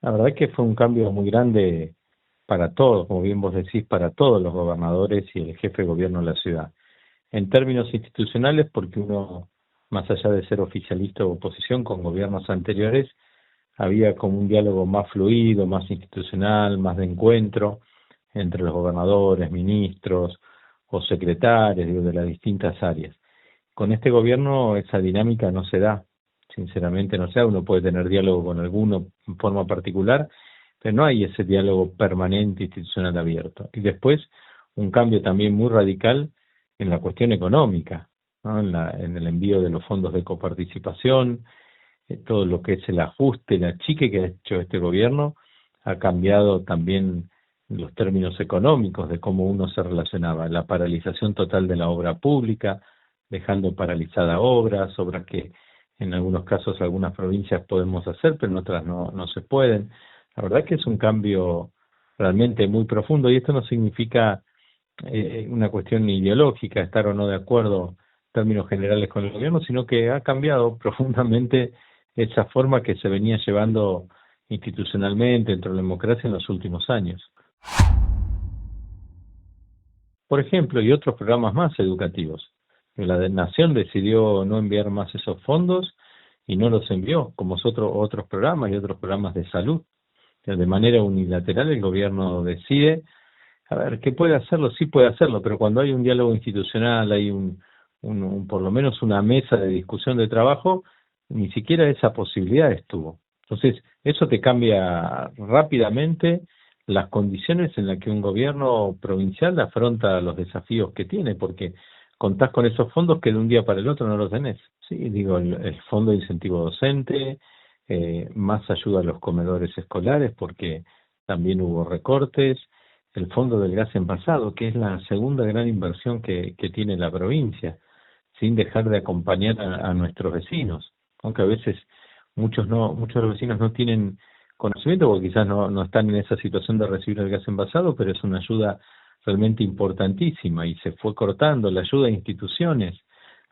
La verdad que fue un cambio muy grande para todos, como bien vos decís, para todos los gobernadores y el jefe de gobierno de la ciudad. En términos institucionales, porque uno, más allá de ser oficialista o oposición con gobiernos anteriores, había como un diálogo más fluido, más institucional, más de encuentro entre los gobernadores, ministros o secretarios, digo, de las distintas áreas. Con este gobierno esa dinámica no se da, sinceramente no se da. Uno puede tener diálogo con alguno en forma particular, pero no hay ese diálogo permanente institucional abierto. Y después un cambio también muy radical en la cuestión económica, ¿no? En el envío de los fondos de coparticipación, todo lo que es el ajuste, el achique que ha hecho este gobierno, ha cambiado también los términos económicos de cómo uno se relacionaba, la paralización total de la obra pública, dejando paralizada obras que en algunos casos algunas provincias podemos hacer, pero en otras no se pueden. La verdad que es un cambio realmente muy profundo y esto no significa una cuestión ideológica, estar o no de acuerdo en términos generales con el gobierno, sino que ha cambiado profundamente esa forma que se venía llevando institucionalmente dentro de la democracia en los últimos años. Por ejemplo, y otros programas más educativos. Nación decidió no enviar más esos fondos y no los envió, como otros programas y otros programas de salud. De manera unilateral el gobierno decide, a ver, ¿qué puede hacerlo? Sí puede hacerlo, pero cuando hay un diálogo institucional, hay por lo menos una mesa de discusión de trabajo, ni siquiera esa posibilidad estuvo. Entonces, eso te cambia rápidamente las condiciones en las que un gobierno provincial afronta los desafíos que tiene, porque contás con esos fondos que de un día para el otro no los tenés. Sí, digo, el fondo de incentivo docente, más ayuda a los comedores escolares, porque también hubo recortes, el fondo del gas envasado, que es la segunda gran inversión que tiene la provincia, sin dejar de acompañar a nuestros vecinos, aunque a veces muchos de los vecinos no tienen conocimiento porque quizás no están en esa situación de recibir el gas envasado, pero es una ayuda realmente importantísima y se fue cortando la ayuda a instituciones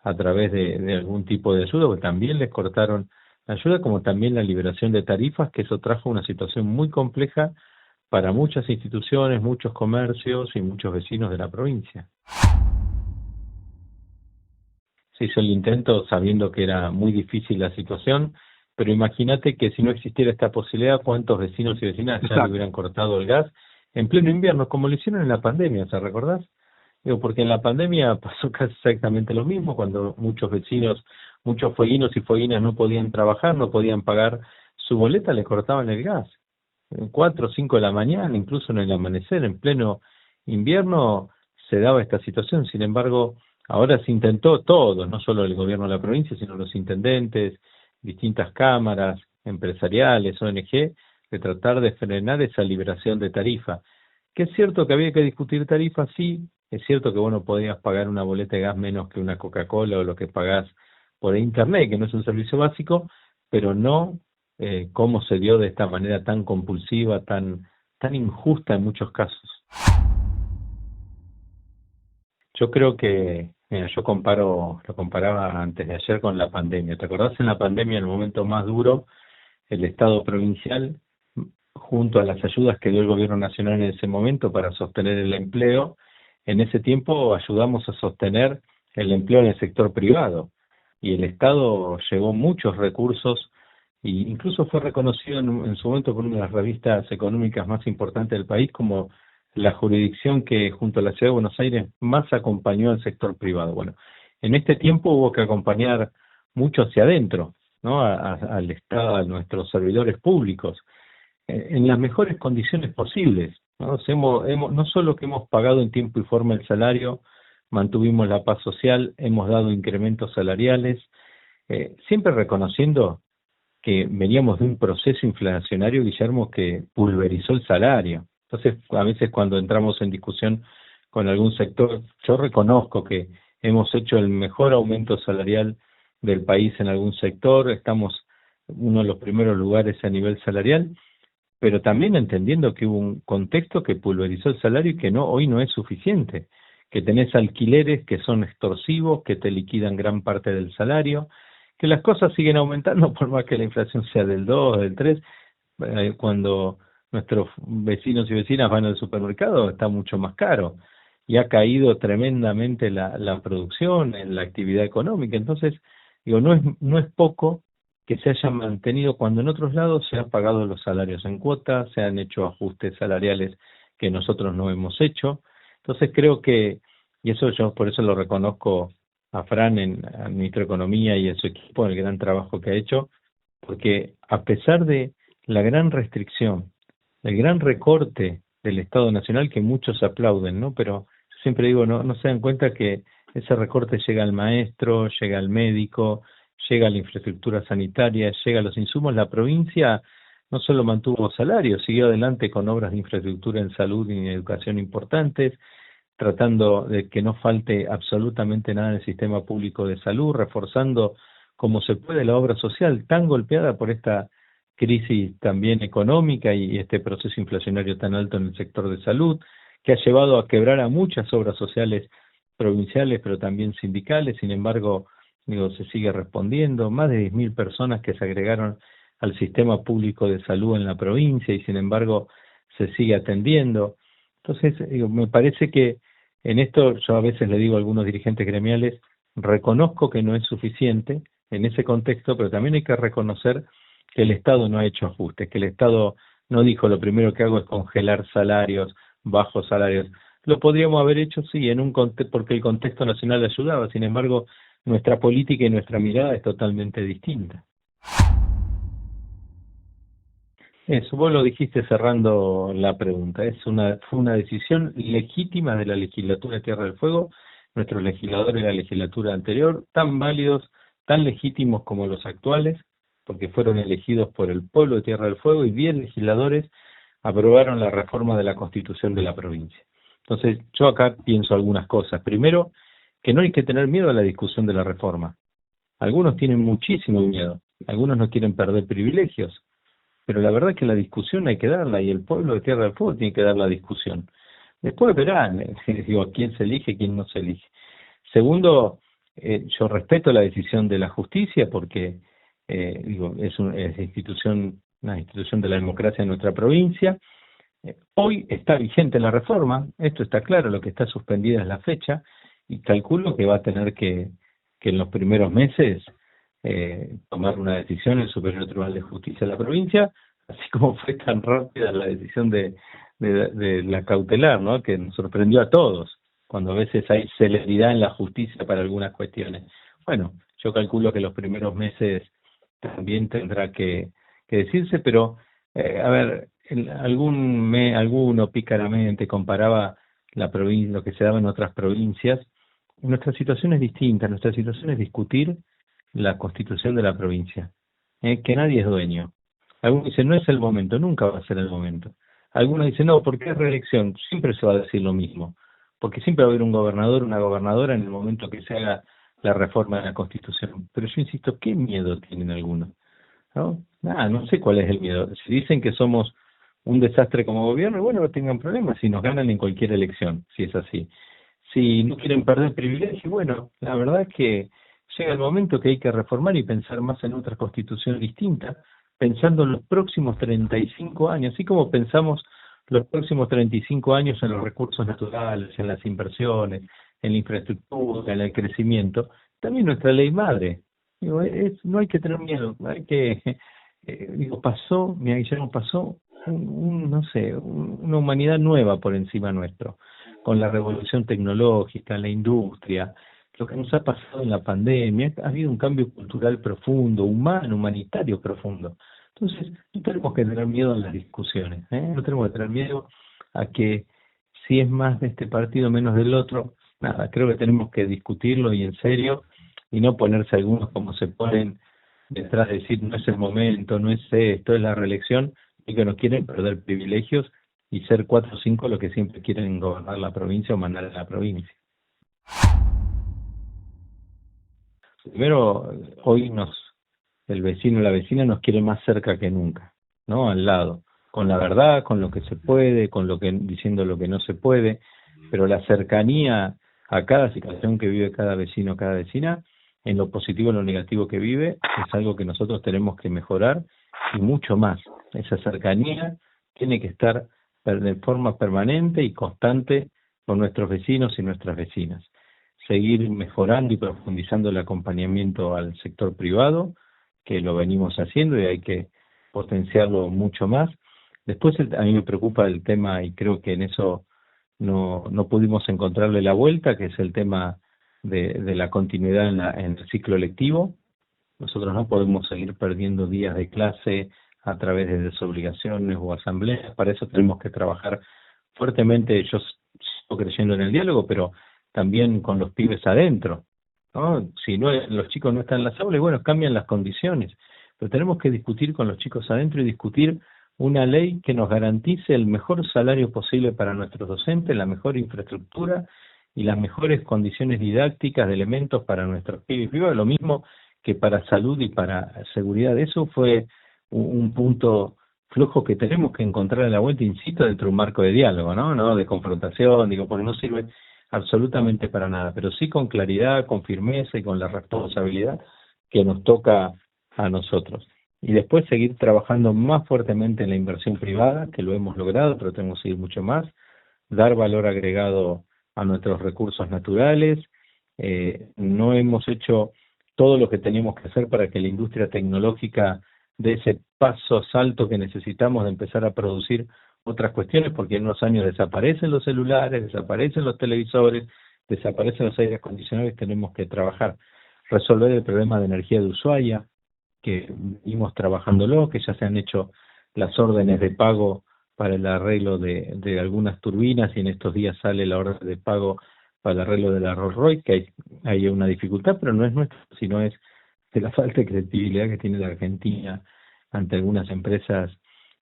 a través de algún tipo de ayuda, porque también les cortaron la ayuda, como también la liberación de tarifas, que eso trajo una situación muy compleja para muchas instituciones, muchos comercios y muchos vecinos de la provincia. Se hizo el intento sabiendo que era muy difícil la situación, pero imagínate que si no existiera esta posibilidad, cuántos vecinos y vecinas ya le hubieran cortado el gas en pleno invierno, como lo hicieron en la pandemia, ¿te recordás? Digo, porque en la pandemia pasó casi exactamente lo mismo, cuando muchos vecinos, muchos fueguinos y fueguinas no podían trabajar, no podían pagar su boleta, le cortaban el gas. 4 o 5 de la mañana, incluso en el amanecer, en pleno invierno, se daba esta situación. Sin embargo, ahora se intentó todo, no solo el gobierno de la provincia, sino los intendentes, distintas cámaras empresariales, ONG, de tratar de frenar esa liberación de tarifa. Que es cierto que había que discutir tarifas, sí, es cierto que vos no podías pagar una boleta de gas menos que una Coca-Cola o lo que pagás por internet, que no es un servicio básico, pero no cómo se dio de esta manera tan compulsiva, tan injusta en muchos casos. Yo creo que, mira, lo comparaba antes de ayer con la pandemia. ¿Te acordás en la pandemia, en el momento más duro, el Estado provincial, junto a las ayudas que dio el gobierno nacional en ese momento para sostener el empleo, en ese tiempo ayudamos a sostener el empleo en el sector privado y el Estado llevó muchos recursos e incluso fue reconocido en su momento por una de las revistas económicas más importantes del país como la jurisdicción que junto a la Ciudad de Buenos Aires más acompañó al sector privado. Bueno, en este tiempo hubo que acompañar mucho hacia adentro, ¿no? Al Estado, a nuestros servidores públicos, en las mejores condiciones posibles, ¿no? No solo que hemos pagado en tiempo y forma el salario, mantuvimos la paz social, hemos dado incrementos salariales, siempre reconociendo que veníamos de un proceso inflacionario, Guillermo, que pulverizó el salario. Entonces, a veces cuando entramos en discusión con algún sector, yo reconozco que hemos hecho el mejor aumento salarial del país en algún sector, estamos uno de los primeros lugares a nivel salarial, pero también entendiendo que hubo un contexto que pulverizó el salario y que hoy no es suficiente, que tenés alquileres que son extorsivos, que te liquidan gran parte del salario, que las cosas siguen aumentando por más que la inflación sea del 2, del 3, cuando nuestros vecinos y vecinas van al supermercado está mucho más caro y ha caído tremendamente la producción, en la actividad económica. Entonces, digo, no es poco que se haya mantenido cuando en otros lados se han pagado los salarios en cuotas, se han hecho ajustes salariales que nosotros no hemos hecho. Entonces creo que, y eso yo por eso lo reconozco a Fran, al ministro de Economía y a su equipo, el gran trabajo que ha hecho, porque a pesar de la gran restricción, el gran recorte del Estado Nacional que muchos aplauden, ¿no? Pero yo siempre digo, no se dan cuenta que ese recorte llega al maestro, llega al médico, llega a la infraestructura sanitaria, llega a los insumos. La provincia no solo mantuvo salarios, siguió adelante con obras de infraestructura en salud y en educación importantes, tratando de que no falte absolutamente nada en el sistema público de salud, reforzando como se puede la obra social tan golpeada por esta crisis también económica y este proceso inflacionario tan alto en el sector de salud, que ha llevado a quebrar a muchas obras sociales provinciales, pero también sindicales. Sin embargo, digo, se sigue respondiendo. Más de 10.000 personas que se agregaron al sistema público de salud en la provincia y sin embargo se sigue atendiendo. Entonces, digo, me parece que en esto yo a veces le digo a algunos dirigentes gremiales, reconozco que no es suficiente en ese contexto, pero también hay que reconocer que el Estado no ha hecho ajustes, que el Estado no dijo lo primero que hago es congelar salarios, bajos salarios. Lo podríamos haber hecho, sí, en un porque el contexto nacional ayudaba. Sin embargo, nuestra política y nuestra mirada es totalmente distinta. Eso, vos lo dijiste cerrando la pregunta. Fue una decisión legítima de la legislatura de Tierra del Fuego, nuestros legisladores de la legislatura anterior, tan válidos, tan legítimos como los actuales, porque fueron elegidos por el pueblo de Tierra del Fuego y 10 legisladores aprobaron la reforma de la Constitución de la provincia. Entonces, yo acá pienso algunas cosas. Primero, que no hay que tener miedo a la discusión de la reforma. Algunos tienen muchísimo miedo, algunos no quieren perder privilegios, pero la verdad es que la discusión hay que darla y el pueblo de Tierra del Fuego tiene que dar la discusión. Después verán, digo, quién se elige, quién no se elige. Segundo, yo respeto la decisión de la justicia porque digo, es una institución de la democracia en nuestra provincia. Hoy está vigente la reforma, esto está claro, lo que está suspendida es la fecha y calculo que va a tener que en los primeros meses tomar una decisión el Superior Tribunal de Justicia de la provincia, así como fue tan rápida la decisión de la cautelar, ¿no? Que nos sorprendió a todos, cuando a veces hay celeridad en la justicia para algunas cuestiones. Bueno, yo calculo que los primeros meses también tendrá que decirse, pero a ver, alguno pícaramente comparaba la provincia, lo que se daba en otras provincias. Nuestra situación es distinta, nuestra situación es discutir la constitución de la provincia, que nadie es dueño. Algunos dicen, no es el momento, nunca va a ser el momento. Algunos dicen, no, porque es reelección, siempre se va a decir lo mismo, porque siempre va a haber un gobernador, una gobernadora en el momento que se haga la reforma de la constitución. Pero yo insisto, ¿qué miedo tienen algunos? ¿No? No sé cuál es el miedo. Si dicen que somos un desastre como gobierno, bueno, no tengan problemas si nos ganan en cualquier elección, si es así. Si no quieren perder privilegio, bueno, la verdad es que llega el momento que hay que reformar y pensar más en otra constitución distinta, pensando en los próximos 35 años, así como pensamos los próximos 35 años en los recursos naturales, en las inversiones, en la infraestructura, en el crecimiento, también nuestra ley madre. Digo, no hay que tener miedo, hay que, mira, Guillermo, pasó no sé, una humanidad nueva por encima nuestro, con la revolución tecnológica, la industria, lo que nos ha pasado en la pandemia, ha habido un cambio cultural profundo, humano, humanitario profundo. Entonces, no tenemos que tener miedo a las discusiones, no tenemos que tener miedo a que si es más de este partido, menos del otro, nada, creo que tenemos que discutirlo y en serio, y no ponerse algunos como se ponen detrás de decir no es el momento, no es esto, es la reelección, y que no quieren perder privilegios y ser 4 o 5 los que siempre quieren gobernar la provincia o mandar a la provincia. Primero, hoy el vecino o la vecina nos quiere más cerca que nunca, ¿no? Al lado, con la verdad, con lo que se puede, diciendo lo que no se puede, pero la cercanía a cada situación que vive cada vecino o cada vecina, en lo positivo o en lo negativo que vive, es algo que nosotros tenemos que mejorar y mucho más. esa cercanía tiene que estar de forma permanente y constante con nuestros vecinos y nuestras vecinas. Seguir mejorando y profundizando el acompañamiento al sector privado, que lo venimos haciendo y hay que potenciarlo mucho más. Después a mí me preocupa el tema, y creo que en eso no pudimos encontrarle la vuelta, que es el tema de la continuidad en el ciclo lectivo. Nosotros no podemos seguir perdiendo días de clase a través de desobligaciones o asambleas. Para eso tenemos que trabajar fuertemente. Yo sigo creyendo en el diálogo, pero también con los pibes adentro, ¿no? Si no, los chicos no están en las aulas, bueno, cambian las condiciones. Pero tenemos que discutir con los chicos adentro y discutir una ley que nos garantice el mejor salario posible para nuestros docentes, la mejor infraestructura y las mejores condiciones didácticas de elementos para nuestros pibes. Lo mismo que para salud y para seguridad. Eso fue un punto flojo que tenemos que encontrar a la vuelta, insisto, dentro de un marco de diálogo, ¿no? De confrontación, digo, porque no sirve absolutamente para nada, pero sí con claridad, con firmeza y con la responsabilidad que nos toca a nosotros. Y después seguir trabajando más fuertemente en la inversión privada, que lo hemos logrado, pero tenemos que ir mucho más, dar valor agregado a nuestros recursos naturales. No hemos hecho todo lo que teníamos que hacer para que la industria tecnológica dé ese paso salto que necesitamos de empezar a producir otras cuestiones, porque en unos años desaparecen los celulares, desaparecen los televisores, desaparecen los aires acondicionados. Tenemos que trabajar, resolver el problema de energía de Ushuaia, que venimos trabajándolo, que ya se han hecho las órdenes de pago para el arreglo de algunas turbinas, y en estos días sale la orden de pago para el arreglo de la Rolls Royce, que hay una dificultad, pero no es nuestra, sino es de la falta de credibilidad que tiene la Argentina ante algunas empresas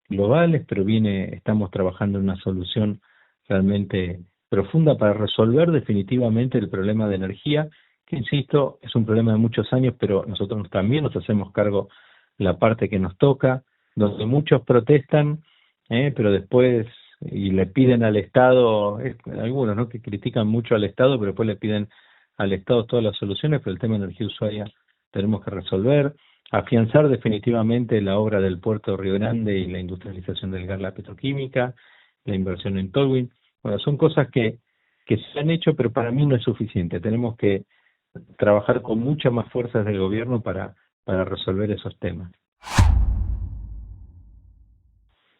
globales, pero estamos trabajando en una solución realmente profunda para resolver definitivamente el problema de energía, que insisto, es un problema de muchos años, pero nosotros también nos hacemos cargo la parte que nos toca, donde muchos protestan, pero después y le piden al Estado, algunos, ¿no?, que critican mucho al Estado, pero después le piden al Estado todas las soluciones. Pero el tema de energía Ushuaia tenemos que resolver, afianzar definitivamente la obra del puerto de Río Grande y la industrialización del gas, la petroquímica, la inversión en Tolwyn. Bueno, son cosas que se han hecho, pero para mí no es suficiente. Tenemos que trabajar con mucha más fuerza desde el gobierno para resolver esos temas.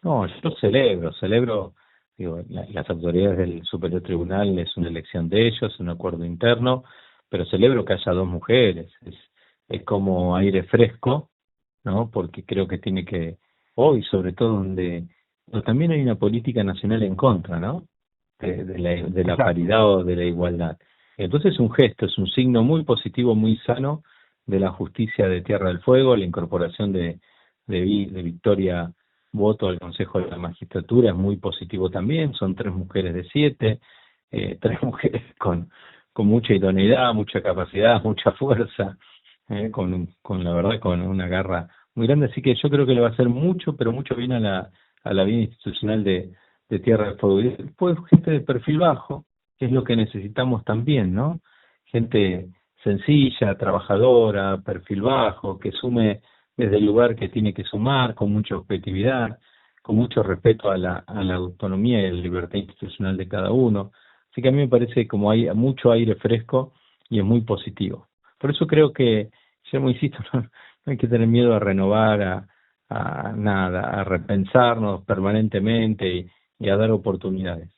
No, yo celebro, digo, las autoridades del Superior Tribunal, es una elección de ellos, un acuerdo interno, pero celebro que haya dos mujeres, es como aire fresco, ¿no? Porque creo que tiene que, hoy sobre todo donde también hay una política nacional en contra, ¿no? De la paridad o de la igualdad. Entonces es un gesto, es un signo muy positivo, muy sano de la justicia de Tierra del Fuego, la incorporación de Victoria Voto al Consejo de la Magistratura es muy positivo también. Son 3 mujeres de 7, 3 mujeres con mucha idoneidad, mucha capacidad, mucha fuerza, con la verdad, con una garra muy grande. Así que yo creo que le va a hacer mucho, pero mucho bien a la vida institucional de Tierra del Fuego. Y después gente de perfil bajo, que es lo que necesitamos también, ¿no? Gente sencilla, trabajadora, perfil bajo, que sume desde el lugar que tiene que sumar, con mucha objetividad, con mucho respeto a la autonomía y a la libertad institucional de cada uno. Así que a mí me parece como hay mucho aire fresco y es muy positivo. Por eso creo que, yo insisto, no hay que tener miedo a renovar, a nada, a repensarnos permanentemente y a dar oportunidades.